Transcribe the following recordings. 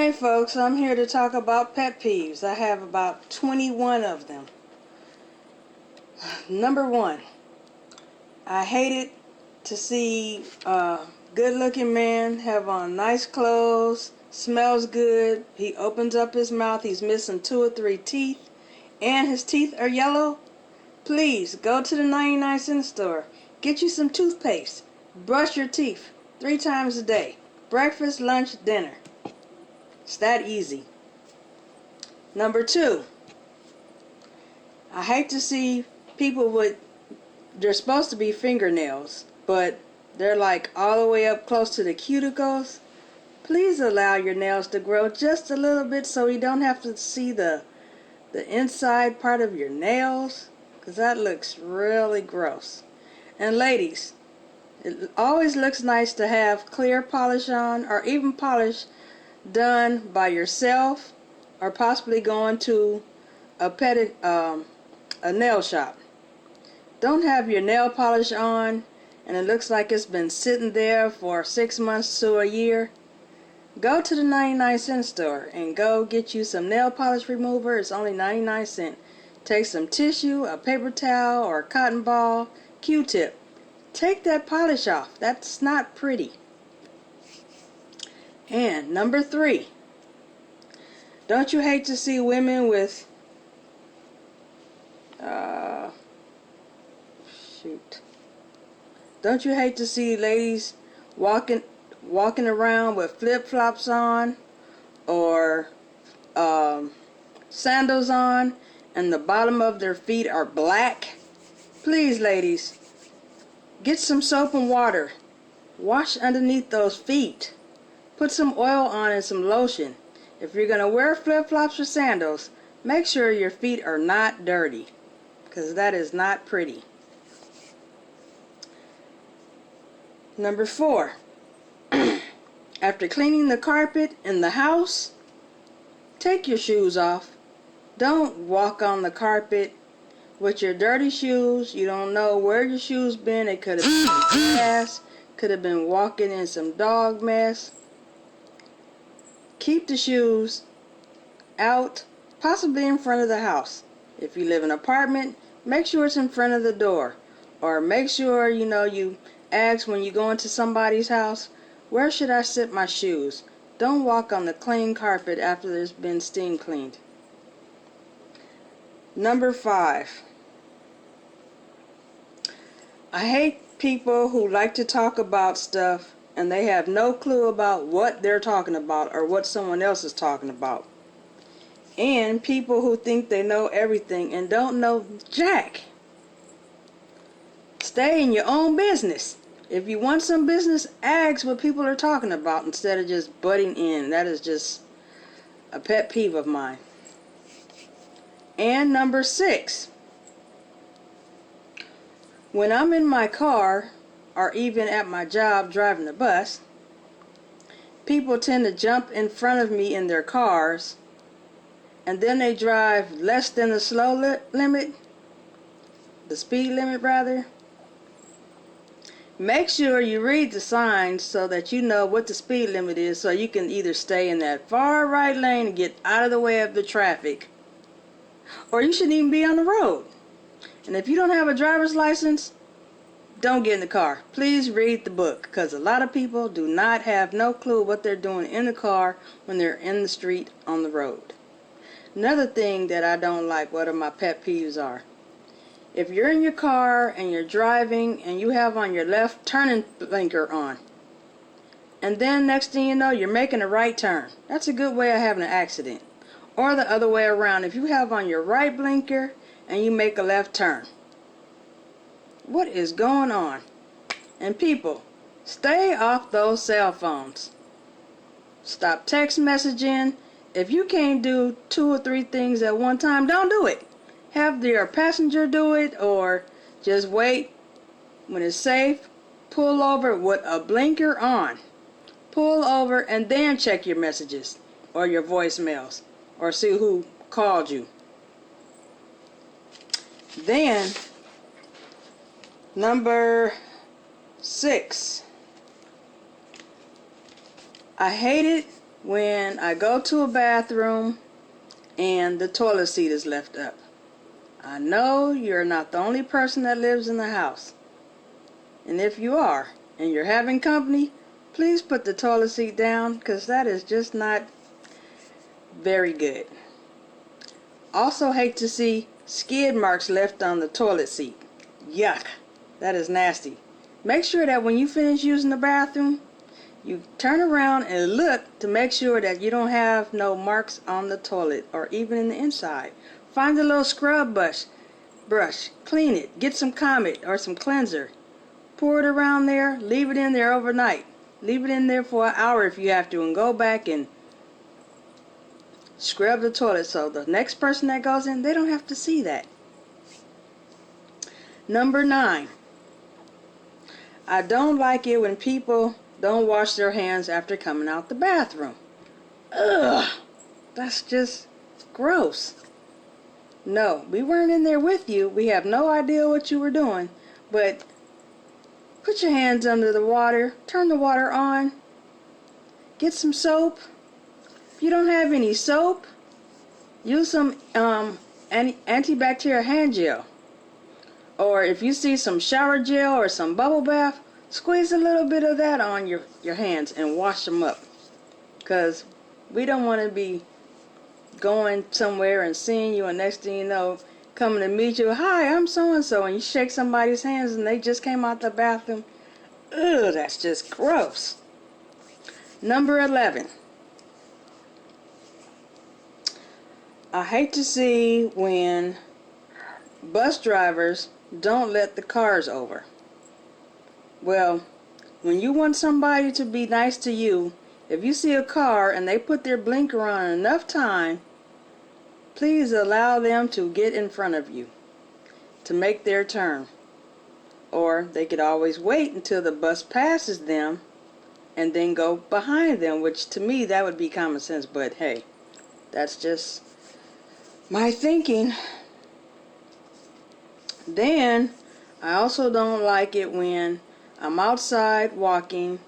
Hey folks, I'm here to talk about pet peeves. I have about 21 of them. Number one, I hate it to see a good looking man have on nice clothes, smells good, he opens up his mouth, he's missing 2 or 3 teeth, and his teeth are yellow. Please go to the 99-cent store, get you some toothpaste, brush your teeth 3 times a day, breakfast, lunch, dinner. It's that easy. Number two, I hate to see people with, they're supposed to be fingernails, but they're like all the way up close to the cuticles. Please allow your nails to grow just a little bit so you don't have to see the inside part of your nails, because that looks really gross. And ladies, it always looks nice to have clear polish on, or even polish done by yourself, or possibly going to a nail shop. Don't have your nail polish on and it looks like it's been sitting there for 6 months to a year. Go to the 99-cent store and go get you some nail polish remover. It's only 99 cents. Take some tissue, a paper towel, or a cotton ball, Q-tip. Take that polish off. That's not pretty. And number three, don't you hate to see women with don't you hate to see ladies walking around with flip-flops on, or sandals on, and the bottom of their feet are black? Please, ladies, get some soap and water, wash underneath those feet. Put some oil on and some lotion. If you're going to wear flip-flops or sandals, make sure your feet are not dirty, because that is not pretty. Number four, after cleaning the carpet in the house, take your shoes off. Don't walk on the carpet with your dirty shoes. You don't know where your shoes been. It could have been in grass, could have been walking in some dog mess. Keep the shoes out, possibly in front of the house. If you live in an apartment, make sure it's in front of the door. Or make sure, you ask when you go into somebody's house, where should I sit my shoes? Don't walk on the clean carpet after there's been steam cleaned. Number five, I hate people who like to talk about stuff and they have no clue about what they're talking about or what someone else is talking about. And people who think they know everything and don't know jack. Stay in your own business. If you want some business, ask what people are talking about instead of just butting in. That is just a pet peeve of mine. And number six, when I'm in my car or even at my job driving the bus, people tend to jump in front of me in their cars, and then they drive less than the speed limit rather. Make sure you read the signs so that you know what the speed limit is, so you can either stay in that far right lane and get out of the way of the traffic, or you shouldn't even be on the road. And if you don't have a driver's license, don't get in the car. Please read the book, because a lot of people do not have no clue what they're doing in the car when they're in the street on the road. Another thing that I don't like, what my pet peeves are. If you're in your car and you're driving and you have on your left turning blinker on, and then next thing you know you're making a right turn, that's a good way of having an accident. Or the other way around, if you have on your right blinker and you make a left turn. What is going on? And people, stay off those cell phones. Stop text messaging. If you can't do 2 or 3 things at one time, don't do it. Have your passenger do it, or just wait. When it's safe, pull over with a blinker on. Pull over and then check your messages or your voicemails, or see who called you. Then, number 6, I hate it when I go to a bathroom and the toilet seat is left up. I know you're not the only person that lives in the house. And if you are, and you're having company, please put the toilet seat down, because that is just not very good. Also hate to see skid marks left on the toilet seat. Yuck. That is nasty. Make sure that when you finish using the bathroom, you turn around and look to make sure that you don't have no marks on the toilet or even in the inside. Find a little scrub brush, clean it, get some Comet or some cleanser. Pour it around there, leave it in there overnight. Leave it in there for an hour if you have to, and go back and scrub the toilet so the next person that goes in, they don't have to see that. Number 9. I don't like it when people don't wash their hands after coming out the bathroom. Ugh, that's just gross. No, we weren't in there with you. We have no idea what you were doing, but put your hands under the water, turn the water on, get some soap. If you don't have any soap, use some antibacterial hand gel. Or if you see some shower gel or some bubble bath, squeeze a little bit of that on your hands and wash them up. Because we don't want to be going somewhere and seeing you, and next thing you know, coming to meet you, hi, I'm so-and-so, and you shake somebody's hands and they just came out the bathroom. Ugh, that's just gross. Number 11. I hate to see when bus drivers don't let the cars over. Well, when you want somebody to be nice to you, if you see a car and they put their blinker on enough time, please allow them to get in front of you to make their turn. Or they could always wait until the bus passes them and then go behind them, which to me that would be common sense, but hey, that's just my thinking. Then I also don't like it when I'm outside walking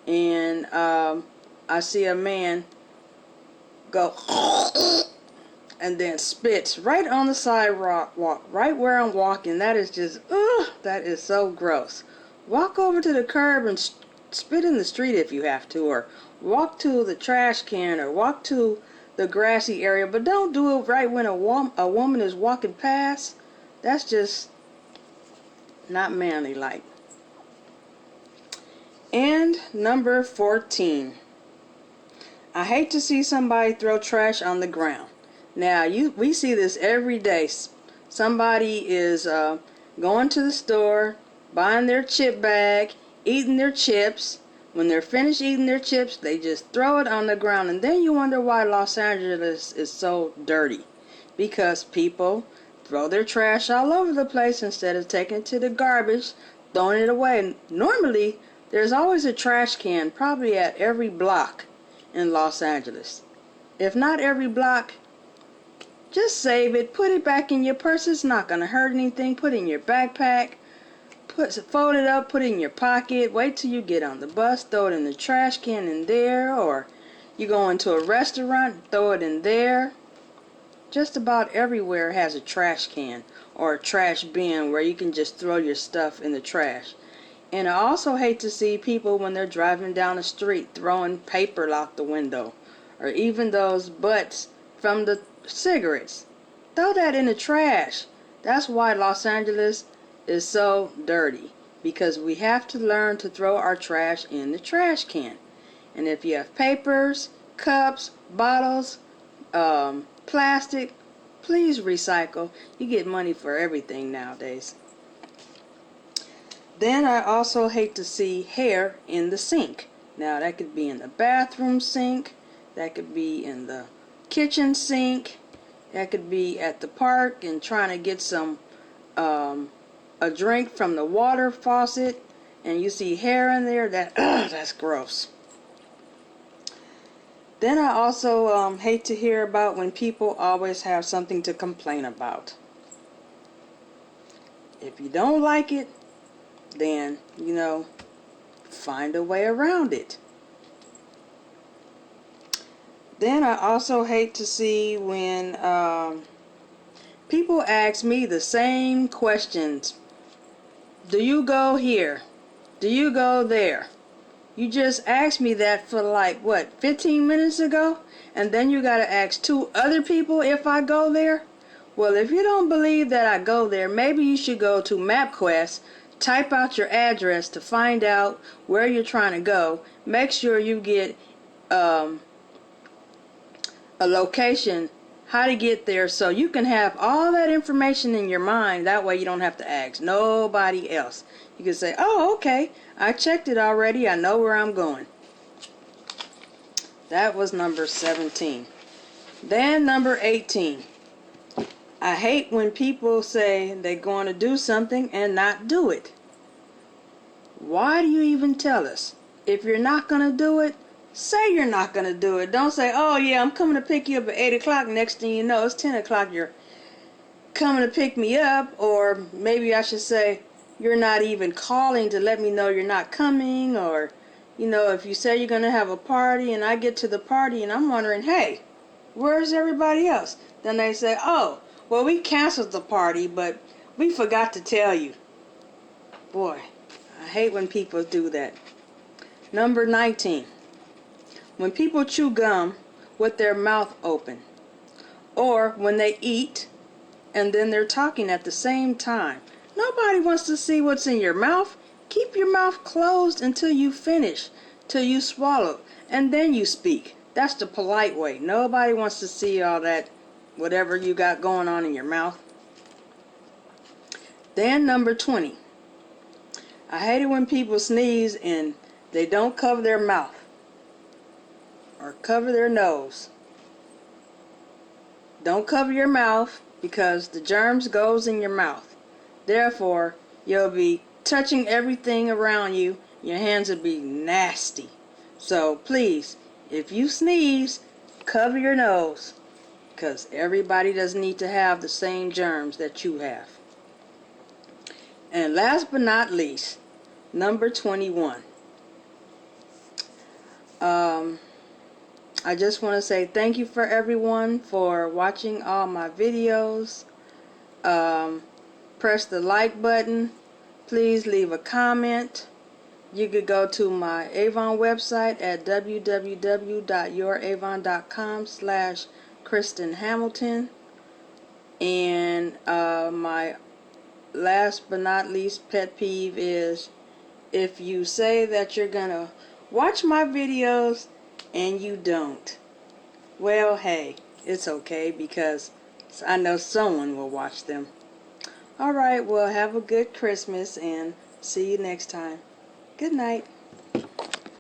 and I see a man go and then spits right on the sidewalk, right where I'm walking. That is just, ugh, that is so gross. Walk over to the curb and spit in the street if you have to, or walk to the trash can, or walk to the grassy area, but don't do it right when a woman is walking past. That's just not manly like. And number 14. I hate to see somebody throw trash on the ground. Now, we see this every day. Somebody is going to the store, buying their chip bag, eating their chips. When they're finished eating their chips, they just throw it on the ground. And then you wonder why Los Angeles is so dirty. Because people throw their trash all over the place instead of taking it to the garbage, throwing it away. Normally, there's always a trash can, probably at every block in Los Angeles. If not every block, just save it, put it back in your purse. It's not going to hurt anything. Put it in your backpack, fold it up, put it in your pocket. Wait till you get on the bus, throw it in the trash can in there, or you go into a restaurant, throw it in there. Just about everywhere has a trash can or a trash bin where you can just throw your stuff in the trash. And I also hate to see people when they're driving down the street throwing paper out the window, or even those butts from the cigarettes. Throw that in the trash. That's why Los Angeles is so dirty, because we have to learn to throw our trash in the trash can. And if you have papers, cups, bottles, plastic, please recycle. You get money for everything nowadays. Then I also hate to see hair in the sink. Now that could be in the bathroom sink, that could be in the kitchen sink, that could be at the park and trying to get some a drink from the water faucet, and you see hair in there. That's gross. Then I also hate to hear about when people always have something to complain about. If you don't like it, then, find a way around it. Then I also hate to see when people ask me the same questions. Do you go here? Do you go there? You just asked me that for like, what, 15 minutes ago? And then you gotta ask 2 other people if I go there? Well, if you don't believe that I go there, maybe you should go to MapQuest, type out your address to find out where you're trying to go. Make sure you get a location, how to get there, so you can have all that information in your mind. That way you don't have to ask nobody else. You can say, oh, okay, I checked it already, I know where I'm going. That was number 17. Then number 18. I hate when people say they're going to do something and not do it. Why do you even tell us? If you're not going to do it, say you're not going to do it. Don't say, oh yeah, I'm coming to pick you up at 8 o'clock. Next thing you know, it's 10 o'clock. You're coming to pick me up. Or maybe I should say, you're not even calling to let me know you're not coming. Or, you know, if you say you're going to have a party and I get to the party and I'm wondering, hey, where's everybody else? Then they say, oh, well, we canceled the party, but we forgot to tell you. Boy, I hate when people do that. Number 19. When people chew gum with their mouth open, or when they eat and then they're talking at the same time. Nobody wants to see what's in your mouth. Keep your mouth closed until you finish, till you swallow, and then you speak. That's the polite way. Nobody wants to see all that, whatever you got going on in your mouth. Then number 20. I hate it when people sneeze and they don't cover their mouth or cover their nose. Don't cover your mouth because the germs goes in your mouth. Therefore, you'll be touching everything around you. Your hands will be nasty. So please, if you sneeze, cover your nose, because everybody doesn't need to have the same germs that you have. And last but not least, number 21. I just want to say thank you for everyone for watching all my videos. Press the like button. Please leave a comment. You could go to my Avon website at www.youravon.com/Kristen Hamilton. And my last but not least pet peeve is if you say that you're gonna watch my videos and you don't. Well, hey, it's okay because I know someone will watch them. Alright, well, have a good Christmas and see you next time. Good night.